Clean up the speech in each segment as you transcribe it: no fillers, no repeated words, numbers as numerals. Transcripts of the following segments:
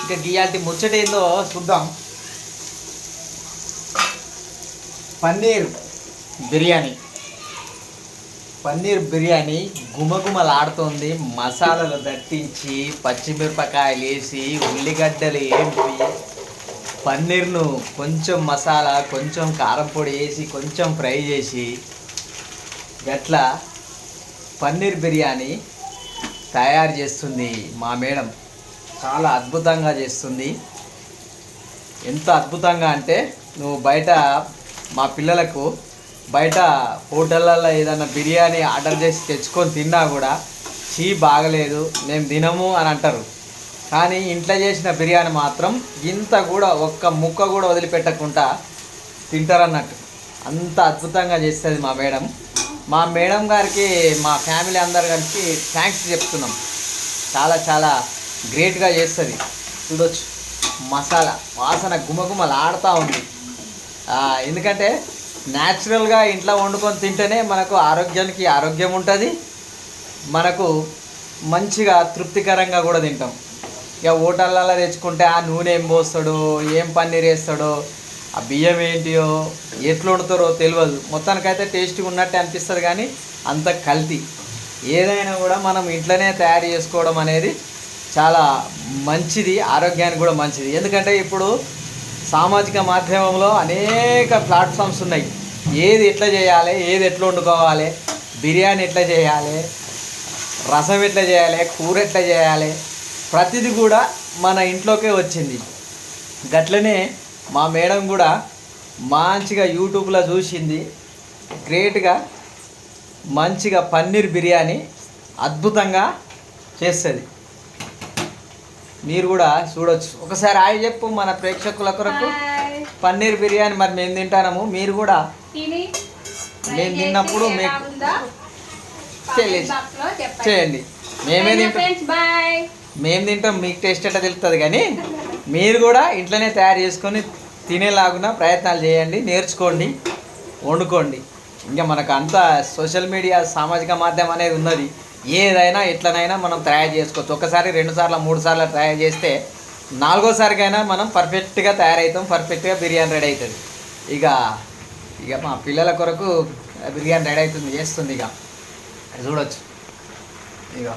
ఇంకా గియాల్టి ముచ్చట ఏందో చూద్దాం. పన్నీర్ బిర్యానీ గుమగుమలాడుతోంది. మసాలాలు దట్టించి పచ్చిమిరపకాయలు వేసి ఉల్లిగడ్డలు ఏంపి పన్నీర్ను కొంచెం మసాలా కొంచెం కారం పొడి వేసి కొంచెం ఫ్రై చేసి గట్లా పన్నీర్ బిర్యానీ తయారు చేస్తుంది మా మేడం. చాలా అద్భుతంగా చేస్తుంది. ఎంత అద్భుతంగా అంటే నువ్వు బయట మా పిల్లలకు బయట హోటళ్ళల్లో ఏదైనా బిర్యానీ ఆర్డర్ చేసి తెచ్చుకొని తిన్నా కూడా చీ బాగలేదు మేము తినము అని అంటారు. కానీ ఇంట్లో చేసిన బిర్యానీ మాత్రం ఇంత కూడా ఒక్క ముక్క కూడా వదిలిపెట్టకుండా తింటారన్నట్టు. అంత అద్భుతంగా చేస్తుంది మా మేడం. మా మేడం గారికి మా ఫ్యామిలీ అందరు కలిసి థ్యాంక్స్ చెప్తున్నాం. చాలా చాలా గ్రేట్గా చేస్తుంది. చూడొచ్చు మసాలా వాసన గుమగుమలాడుతూ ఉంది. ఎందుకంటే న్యాచురల్గా ఇంట్లో వండుకొని తింటేనే మనకు ఆరోగ్యానికి ఆరోగ్యం ఉంటుంది. మనకు మంచిగా తృప్తికరంగా కూడా తింటాం. ఇక హోటళ్ళల్లో తెచ్చుకుంటే ఆ నూనె ఏం పోస్తాడో ఏం పన్నీర్ వేస్తాడో ఆ బియ్యం ఏంటియో ఎట్లా వండుతారో తెలియదు. మొత్తానికైతే టేస్ట్గా ఉన్నట్టే అనిపిస్తుంది కానీ అంత కల్తీ. ఏదైనా కూడా మనం ఇంట్లోనే తయారు చేసుకోవడం అనేది చాలా మంచిది, ఆరోగ్యానికి కూడా మంచిది. ఎందుకంటే ఇప్పుడు సామాజిక మాధ్యమంలో అనేక ప్లాట్ఫామ్స్ ఉన్నాయి. ఏది ఎట్లా చేయాలి, ఏది ఎట్లా వండుకోవాలి, బిర్యానీ ఎట్లా చేయాలి, రసం ఎట్లా చేయాలి, కూర ఎట్లా చేయాలి, ప్రతిదీ కూడా మన ఇంట్లోకే వచ్చింది. గట్లనే మా మేడం కూడా మంచిగా యూట్యూబ్లో చూసింది. గ్రేట్గా మంచిగా పన్నీర్ బిర్యానీ అద్భుతంగా చేస్తుంది. మీరు కూడా చూడొచ్చు. ఒకసారి హాయ్ చెప్పు మన ప్రేక్షకుల కొరకు. పన్నీర్ బిర్యానీ మరి మేము తింటాము, మీరు కూడా మేము తిన్నప్పుడు మీకు చేయండి. మేము తింటాం, మీకు టేస్ట్ ఎట్లా తెలుస్తుంది. కానీ మీరు కూడా ఇంట్లోనే తయారు చేసుకొని తినేలాగున ప్రయత్నాలు చేయండి, నేర్చుకోండి, వండుకోండి. ఇంకా మనకు అంతా సోషల్ మీడియా సామాజిక మాధ్యమం అనేది ఉన్నది. ఏదైనా ఎట్లనైనా మనం తయారు చేసుకోవచ్చు. ఒకసారి 2 సార్లు 3 సార్లు తయారు చేస్తే 4వసారికైనా మనం పర్ఫెక్ట్గా తయారవుతాం. పర్ఫెక్ట్గా బిర్యానీ రెడీ అవుతుంది. ఇక మా పిల్లల కొరకు బిర్యానీ రెడీ అవుతుంది, చేస్తుంది. ఇక చూడవచ్చు. ఇక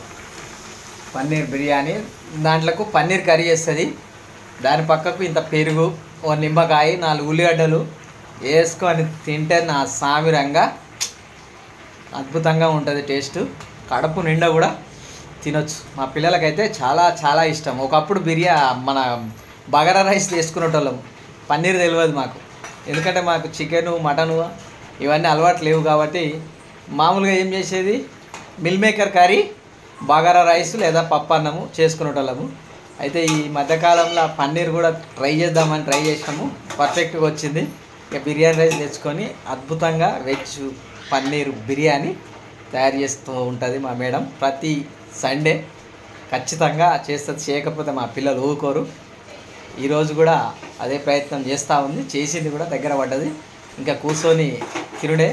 పన్నీర్ బిర్యానీ దాంట్లోకి పన్నీర్ కర్రీ చేస్తుంది. దాని పక్కకు ఇంత పెరుగు, ఓ నిమ్మకాయ, 4 ఉల్లిగడ్డలు వేసుకొని తింటే నా సామిరంగా అద్భుతంగా ఉంటుంది. టేస్ట్ కడుపు నిండా కూడా తినొచ్చు. మా పిల్లలకైతే చాలా చాలా ఇష్టం. ఒకప్పుడు మన బగారా రైస్ చేసుకునేటోళ్ళం. పన్నీర్ తెలియదు మాకు. ఎందుకంటే మాకు చికెను మటను ఇవన్నీ అలవాటు లేవు కాబట్టి మామూలుగా ఏం చేసేది meal maker curry, bagara rice లేదా పప్పు అన్నము చేసుకునేటోళ్ళము. అయితే ఈ మధ్యకాలంలో పన్నీర్ కూడా ట్రై చేసాము. పర్ఫెక్ట్గా వచ్చింది. ఇక బిర్యానీ రైస్ తెచ్చుకొని అద్భుతంగా వెజ్ పన్నీర్ బిర్యానీ తయారు చేస్తూ ఉంటుంది మా మేడం. ప్రతి సండే ఖచ్చితంగా చేస్తుంది. చేయకపోతే మా పిల్లలు ఊరుకోరు. ఈరోజు కూడా అదే ప్రయత్నం చేస్తూ ఉంది. చేసింది కూడా దగ్గర పడ్డది. ఇంకా కూర్చొని తిరుడే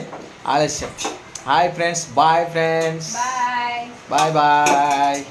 ఆలస్యం. Hi friends, bye friends, bye bye.